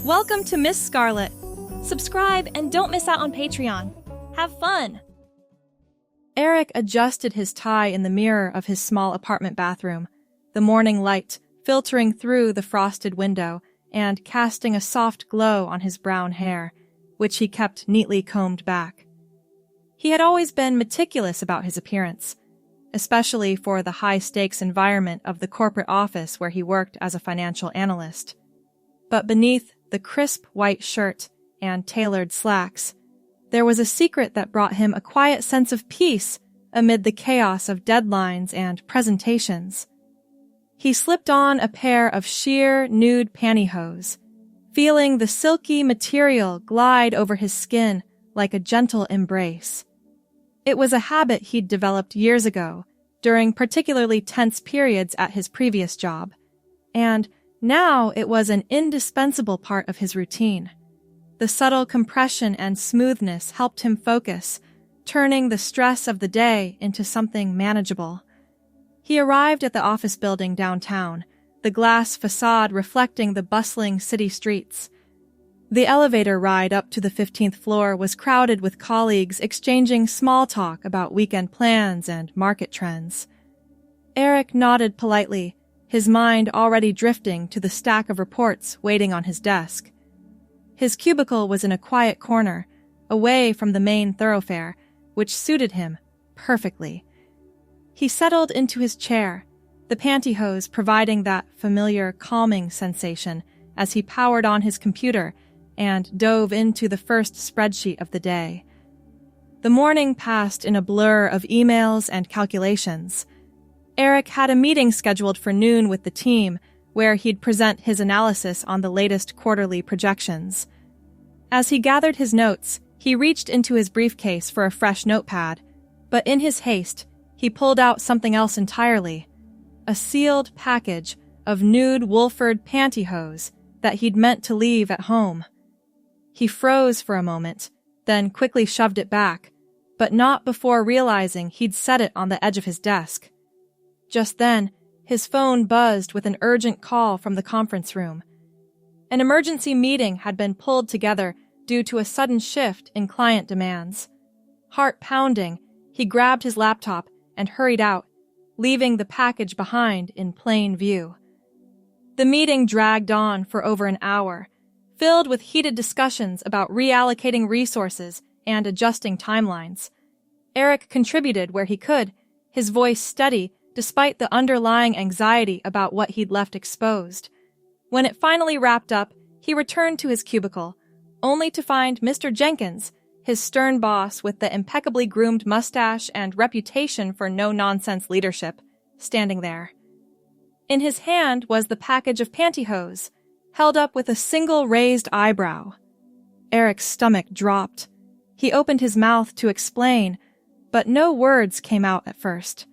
Welcome to Miss Scarlett. Subscribe and don't miss out on Patreon. Have fun! Eric adjusted his tie in the mirror of his small apartment bathroom, the morning light filtering through the frosted window and casting a soft glow on his brown hair, which he kept neatly combed back. He had always been meticulous about his appearance, especially for the high-stakes environment of the corporate office where he worked as a financial analyst. But beneath the crisp white shirt and tailored slacks, there was a secret that brought him a quiet sense of peace amid the chaos of deadlines and presentations. He slipped on a pair of sheer, nude pantyhose, feeling the silky material glide over his skin like a gentle embrace. It was a habit he'd developed years ago, during particularly tense periods at his previous job, and now it was an indispensable part of his routine. The subtle compression and smoothness helped him focus, turning the stress of the day into something manageable. He arrived at the office building downtown, the glass facade reflecting the bustling city streets. The elevator ride up to the 15th floor was crowded with colleagues exchanging small talk about weekend plans and market trends. Eric nodded politely, his mind already drifting to the stack of reports waiting on his desk. His cubicle was in a quiet corner, away from the main thoroughfare, which suited him perfectly. He settled into his chair, the pantyhose providing that familiar calming sensation as he powered on his computer and dove into the first spreadsheet of the day. The morning passed in a blur of emails and calculations. Eric had a meeting scheduled for noon with the team, where he'd present his analysis on the latest quarterly projections. As he gathered his notes, he reached into his briefcase for a fresh notepad, but in his haste, he pulled out something else entirely, a sealed package of nude Wolford pantyhose that he'd meant to leave at home. He froze for a moment, then quickly shoved it back, but not before realizing he'd set it on the edge of his desk. Just then, his phone buzzed with an urgent call from the conference room. An emergency meeting had been pulled together due to a sudden shift in client demands. Heart pounding, he grabbed his laptop and hurried out, leaving the package behind in plain view. The meeting dragged on for over an hour, filled with heated discussions about reallocating resources and adjusting timelines. Eric contributed where he could, his voice steady despite the underlying anxiety about what he'd left exposed. When it finally wrapped up, he returned to his cubicle, only to find Mr. Jenkins, his stern boss with the impeccably groomed mustache and reputation for no-nonsense leadership, standing there. In his hand was the package of pantyhose, held up with a single raised eyebrow. Eric's stomach dropped. He opened his mouth to explain, but no words came out at first.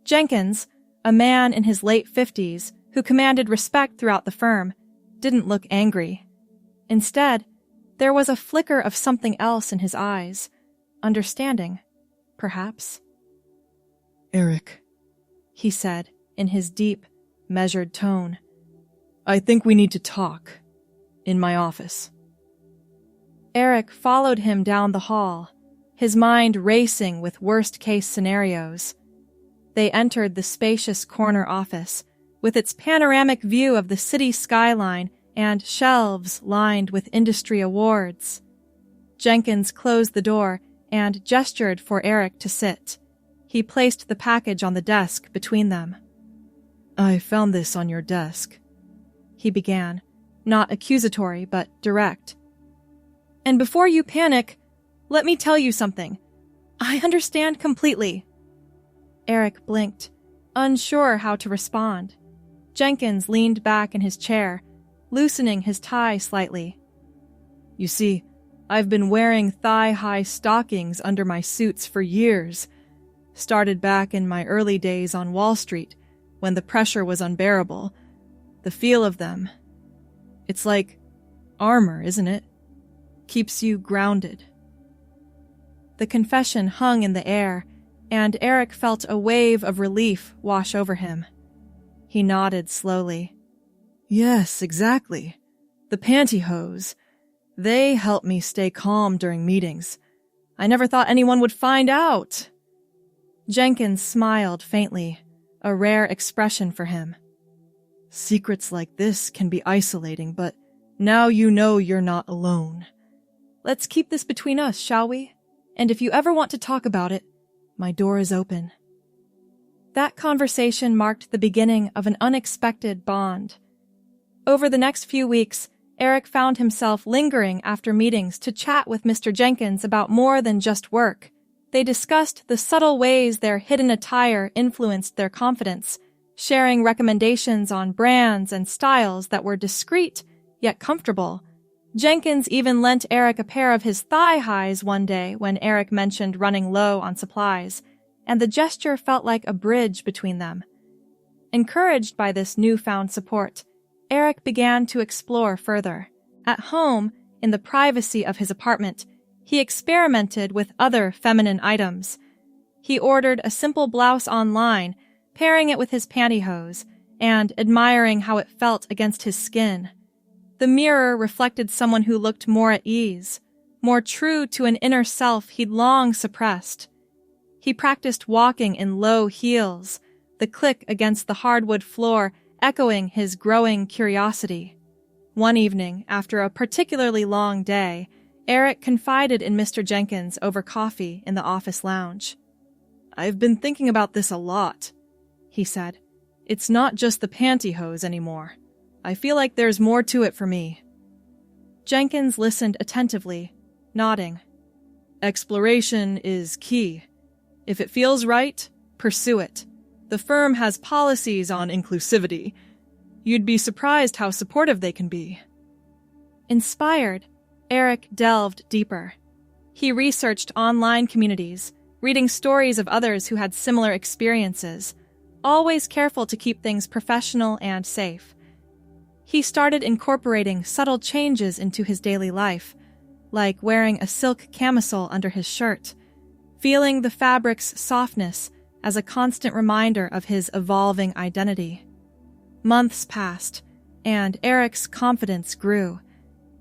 Jenkins, a man in his late 50s who commanded respect throughout the firm, didn't look angry. Instead, there was a flicker of something else in his eyes. Understanding, perhaps. "Eric," he said in his deep, measured tone. "I think we need to talk. In my office." Eric followed him down the hall, his mind racing with worst-case scenarios. They entered the spacious corner office, with its panoramic view of the city skyline and shelves lined with industry awards. Jenkins closed the door and gestured for Eric to sit. He placed the package on the desk between them. "I found this on your desk," he began, not accusatory but direct. "And before you panic, let me tell you something. I understand completely." Eric blinked, unsure how to respond. Jenkins leaned back in his chair, loosening his tie slightly. "You see, I've been wearing thigh-high stockings under my suits for years. Started back in my early days on Wall Street, when the pressure was unbearable. The feel of them. It's like armor, isn't it? Keeps you grounded." The confession hung in the air, and Eric felt a wave of relief wash over him. He nodded slowly. "Yes, exactly. The Pantyhose. They help me stay calm during meetings. I never thought anyone would find out." Jenkins smiled faintly, a rare expression for him. "Secrets like this can be isolating, but now you know you're not alone. Let's keep this between us, shall we? And if you ever want to talk about it, my door is open." That conversation marked the beginning of an unexpected bond. Over the next few weeks, Eric found himself lingering after meetings to chat with Mr. Jenkins about more than just work. They discussed the subtle ways their hidden attire influenced their confidence, sharing recommendations on brands and styles that were discreet yet comfortable. Jenkins even lent Eric a pair of his thigh highs one day when Eric mentioned running low on supplies, and the gesture felt like a bridge between them. Encouraged by this newfound support, Eric began to explore further. At home, in the privacy of his apartment, he experimented with other feminine items. He ordered a simple blouse online, pairing it with his pantyhose, and admiring how it felt against his skin. The mirror reflected someone who looked more at ease, more true to an inner self he'd long suppressed. He practiced walking in low heels, the click against the hardwood floor echoing his growing curiosity. One evening, after a particularly long day, Eric confided in Mr. Jenkins over coffee in the office lounge. "I've been thinking about this a lot," he said. "It's not just the pantyhose anymore. I feel like there's more to it for me." Jenkins listened attentively, nodding. "Exploration is key. If it feels right, pursue it. The firm has policies on inclusivity. You'd be surprised how supportive they can be." Inspired, Eric delved deeper. He researched online communities, reading stories of others who had similar experiences, always careful to keep things professional and safe. He started incorporating subtle changes into his daily life, like wearing a silk camisole under his shirt, feeling the fabric's softness as a constant reminder of his evolving identity. Months passed, and Eric's confidence grew.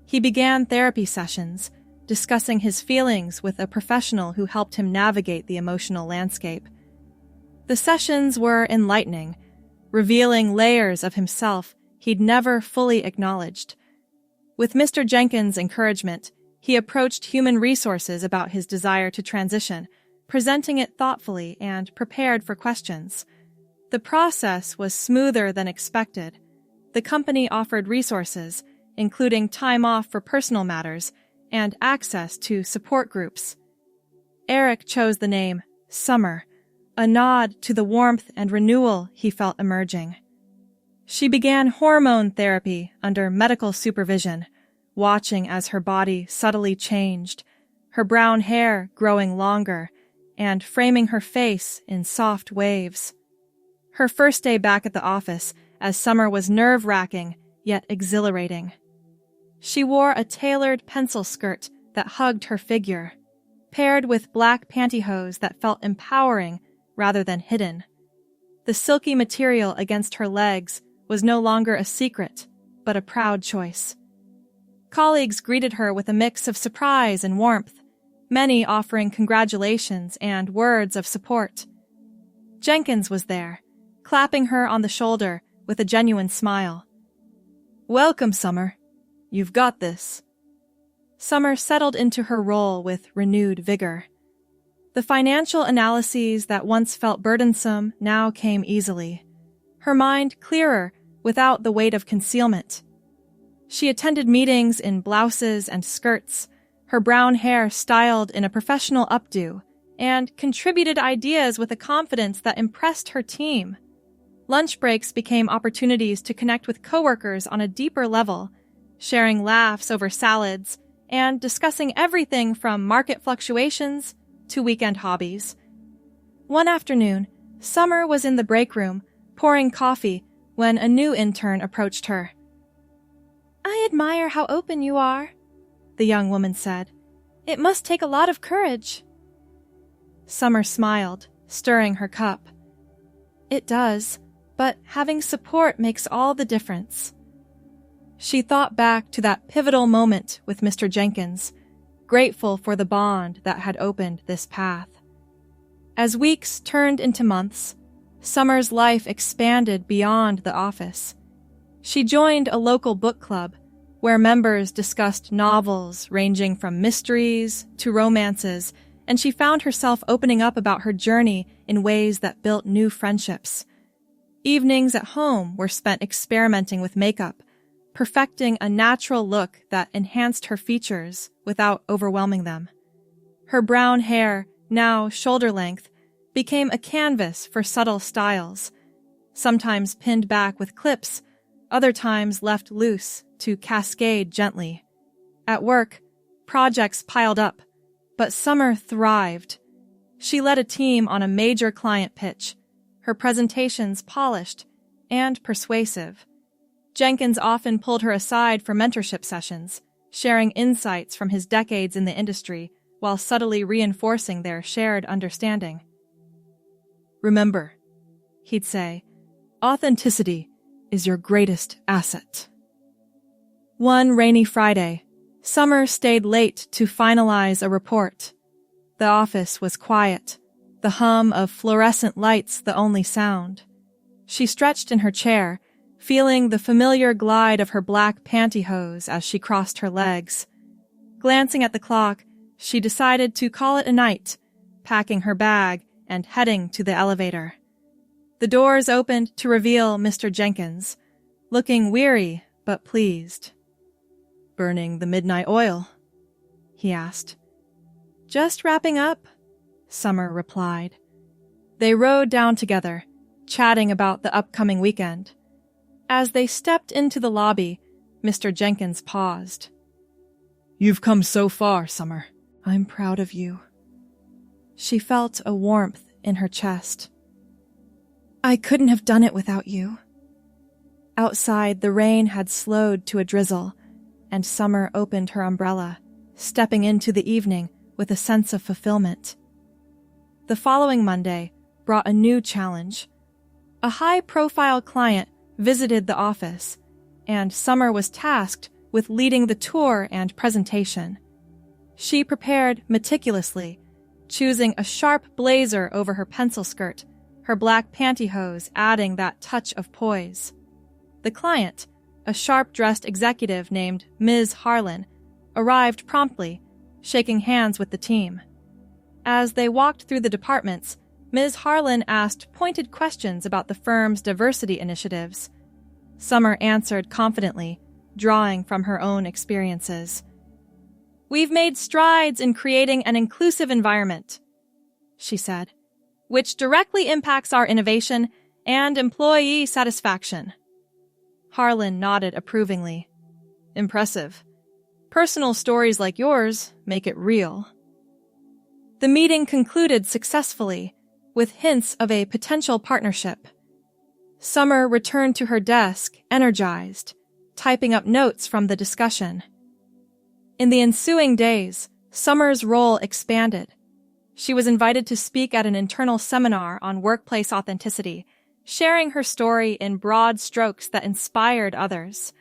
He began therapy sessions, discussing his feelings with a professional who helped him navigate the emotional landscape. The sessions were enlightening, revealing layers of himself he'd never fully acknowledged. With Mr. Jenkins' encouragement, he approached human resources about his desire to transition, presenting it thoughtfully and prepared for questions. The process was smoother than expected. The company offered resources, including time off for personal matters and access to support groups. Eric chose the name Summer, a nod to the warmth and renewal he felt emerging. She began hormone therapy under medical supervision, watching as her body subtly changed, her brown hair growing longer and framing her face in soft waves. Her first day back at the office, as Summer was nerve-wracking yet exhilarating. She wore a tailored pencil skirt that hugged her figure, paired with black pantyhose that felt empowering rather than hidden. The silky material against her legs was no longer a secret, but a proud choice. Colleagues greeted her with a mix of surprise and warmth, many offering congratulations and words of support. Jenkins was there, clapping her on the shoulder with a genuine smile. "Welcome, Summer. You've got this." Summer settled into her role with renewed vigor. The financial analyses that once felt burdensome now came easily, her mind clearer without the weight of concealment. She attended meetings in blouses and skirts, her brown hair styled in a professional updo, and contributed ideas with a confidence that impressed her team. Lunch breaks became opportunities to connect with coworkers on a deeper level, sharing laughs over salads and discussing everything from market fluctuations to weekend hobbies. One afternoon, Summer was in the break room, pouring coffee, when a new intern approached her. "I admire how open you are," the young woman said. "It must take a lot of courage." Summer smiled, stirring her cup. "It does, but having support makes all the difference." She thought back to that pivotal moment with Mr. Jenkins, grateful for the bond that had opened this path. As weeks turned into months, Summer's life expanded beyond the office. She joined a local book club where members discussed novels ranging from mysteries to romances, and she found herself opening up about her journey in ways that built new friendships. Evenings at home were spent experimenting with makeup, perfecting a natural look that enhanced her features without overwhelming them. Her brown hair, now shoulder length, became a canvas for subtle styles, sometimes pinned back with clips, other times left loose to cascade gently. At work, projects piled up, but Summer thrived. She led a team on a major client pitch, her presentations polished and persuasive. Jenkins often pulled her aside for mentorship sessions, sharing insights from his decades in the industry while subtly reinforcing their shared understanding. "Remember," he'd say, "authenticity is your greatest asset." One rainy Friday, Summer stayed late to finalize a report. The office was quiet, the hum of fluorescent lights the only sound. She stretched in her chair, feeling the familiar glide of her black pantyhose as she crossed her legs. Glancing at the clock, she decided to call it a night, packing her bag and heading to the elevator. The doors opened to reveal Mr. Jenkins, looking weary but pleased. "Burning the midnight oil?" he asked. "Just wrapping up," Summer replied. They rode down together, chatting about the upcoming weekend. As they stepped into the lobby, Mr. Jenkins paused. "You've come so far, Summer. I'm proud of you." She felt a warmth in her chest. "I couldn't have done it without you." Outside, the rain had slowed to a drizzle, and Summer opened her umbrella, stepping into the evening with a sense of fulfillment. The following Monday brought a new challenge. A high-profile client visited the office, and Summer was tasked with leading the tour and presentation. She prepared meticulously, choosing a sharp blazer over her pencil skirt, her black pantyhose adding that touch of poise. The client, a sharp-dressed executive named Ms. Harlan, arrived promptly, shaking hands with the team. As they walked through the departments, Ms. Harlan asked pointed questions about the firm's diversity initiatives. Summer answered confidently, drawing from her own experiences. "We've made strides in creating an inclusive environment," she said, "which directly impacts our innovation and employee satisfaction." Harlan nodded approvingly. "Impressive. Personal stories like yours make it real." The meeting concluded successfully, with hints of a potential partnership. Summer returned to her desk, energized, typing up notes from the discussion. In the ensuing days, Summer's role expanded. She was invited to speak at an internal seminar on workplace authenticity, sharing her story in broad strokes that inspired others.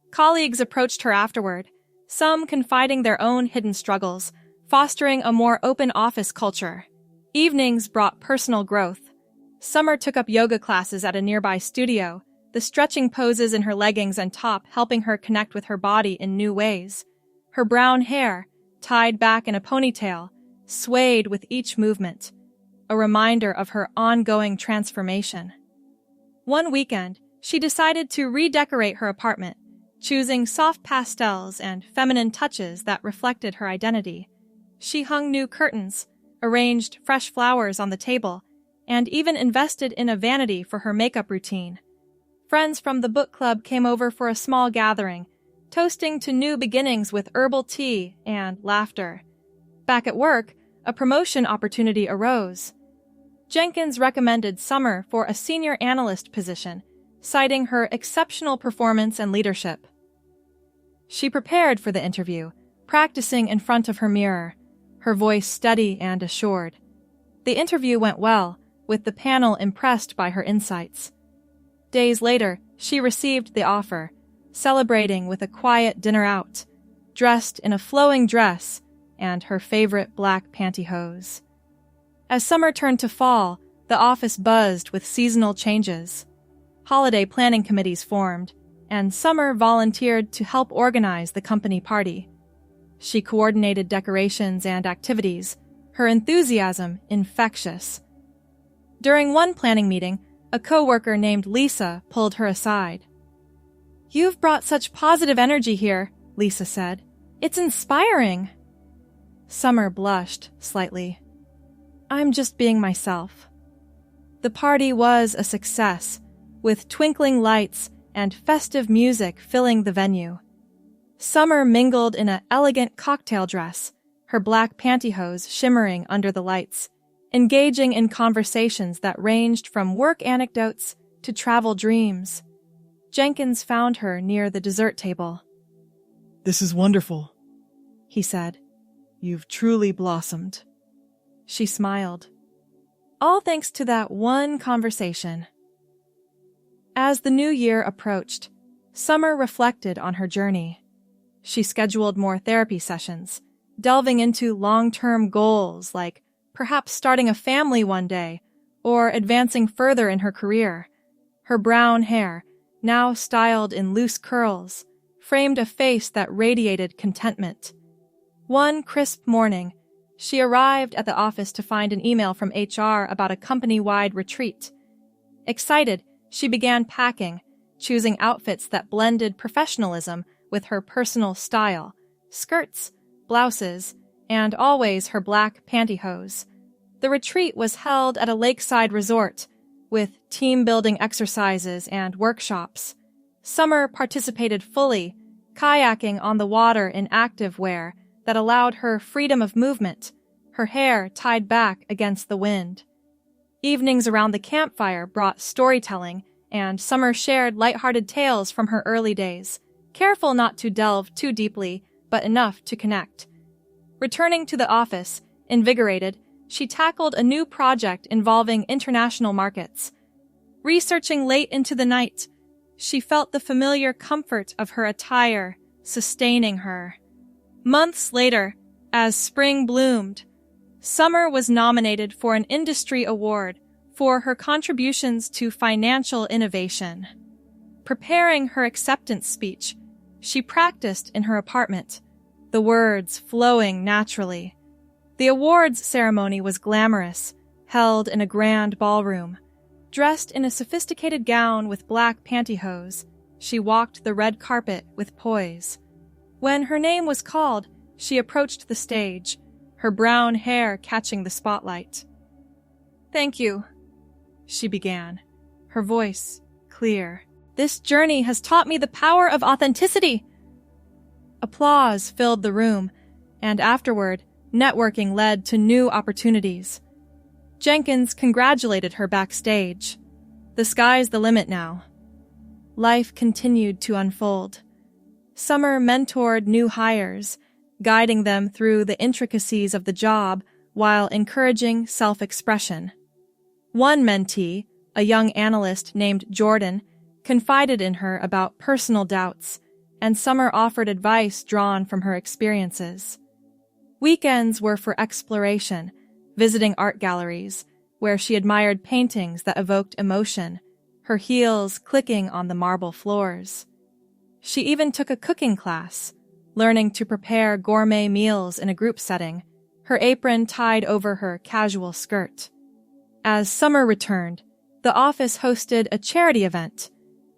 Colleagues approached her afterward, some confiding their own hidden struggles, fostering a more open office culture. Evenings brought personal growth. Summer took up yoga classes at a nearby studio, the stretching poses in her leggings and top helping her connect with her body in new ways. Her brown hair, tied back in a ponytail, swayed with each movement, a reminder of her ongoing transformation. One weekend, she decided to redecorate her apartment, choosing soft pastels and feminine touches that reflected her identity. She hung new curtains, arranged fresh flowers on the table, and even invested in a vanity for her makeup routine. Friends from the book club came over for a small gathering, toasting to new beginnings with herbal tea and laughter. Back at work, a promotion opportunity arose. Jenkins recommended Summer for a senior analyst position, citing her exceptional performance and leadership. She prepared for the interview, practicing in front of her mirror, her voice steady and assured. The interview went well, with the panel impressed by her insights. Days later, she received the offer, celebrating with a quiet dinner out, dressed in a flowing dress and her favorite black pantyhose. As summer turned to fall, the office buzzed with seasonal changes. Holiday planning committees formed, and Summer volunteered to help organize the company party. She coordinated decorations and activities, her enthusiasm infectious. During one planning meeting, a coworker named Lisa pulled her aside. "You've brought such positive energy here," Lisa said. "It's inspiring." Summer blushed slightly. "I'm just being myself." The party was a success, with twinkling lights and festive music filling the venue. Summer mingled in an elegant cocktail dress, her black pantyhose shimmering under the lights, engaging in conversations that ranged from work anecdotes to travel dreams. Jenkins found her near the dessert table. "This is wonderful," he said. "You've truly blossomed." She smiled. All thanks to that one conversation. As the new year approached, Summer reflected on her journey. She scheduled more therapy sessions, delving into long-term goals like perhaps starting a family one day or advancing further in her career. Her brown hair, now styled in loose curls, framed a face that radiated contentment. One crisp morning, she arrived at the office to find an email from HR about a company-wide retreat. Excited, she began packing, choosing outfits that blended professionalism with her personal style, skirts, blouses, and always her black pantyhose. The retreat was held at a lakeside resort, with team-building exercises and workshops. Summer participated fully, kayaking on the water in activewear that allowed her freedom of movement, her hair tied back against the wind. Evenings around the campfire brought storytelling, and Summer shared lighthearted tales from her early days, careful not to delve too deeply, but enough to connect. Returning to the office, invigorated, she tackled a new project involving international markets. Researching late into the night, she felt the familiar comfort of her attire sustaining her. Months later, as spring bloomed, Summer was nominated for an industry award for her contributions to financial innovation. Preparing her acceptance speech, she practiced in her apartment, the words flowing naturally. The awards ceremony was glamorous, held in a grand ballroom. Dressed in a sophisticated gown with black pantyhose, she walked the red carpet with poise. When her name was called, she approached the stage, her brown hair catching the spotlight. "Thank you," she began, her voice clear. "This journey has taught me the power of authenticity." Applause filled the room, and afterward, networking led to new opportunities. Jenkins congratulated her backstage. The sky's the limit now. Life continued to unfold. Summer mentored new hires, guiding them through the intricacies of the job while encouraging self-expression. One mentee, a young analyst named Jordan, confided in her about personal doubts, and Summer offered advice drawn from her experiences. Weekends were for exploration, visiting art galleries, where she admired paintings that evoked emotion, her heels clicking on the marble floors. She even took a cooking class, learning to prepare gourmet meals in a group setting, her apron tied over her casual skirt. As summer returned, the office hosted a charity event.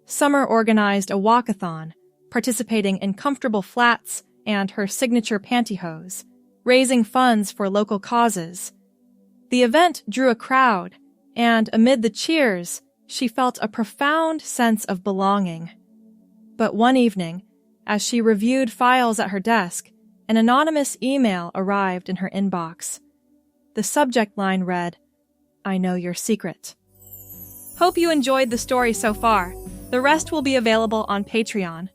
Summer organized a walkathon, participating in comfortable flats and her signature pantyhose, raising funds for local causes. The event drew a crowd, and amid the cheers, she felt a profound sense of belonging. But one evening, as she reviewed files at her desk, an anonymous email arrived in her inbox. The subject line read, "I know your secret." Hope you enjoyed the story so far. The rest will be available on Patreon.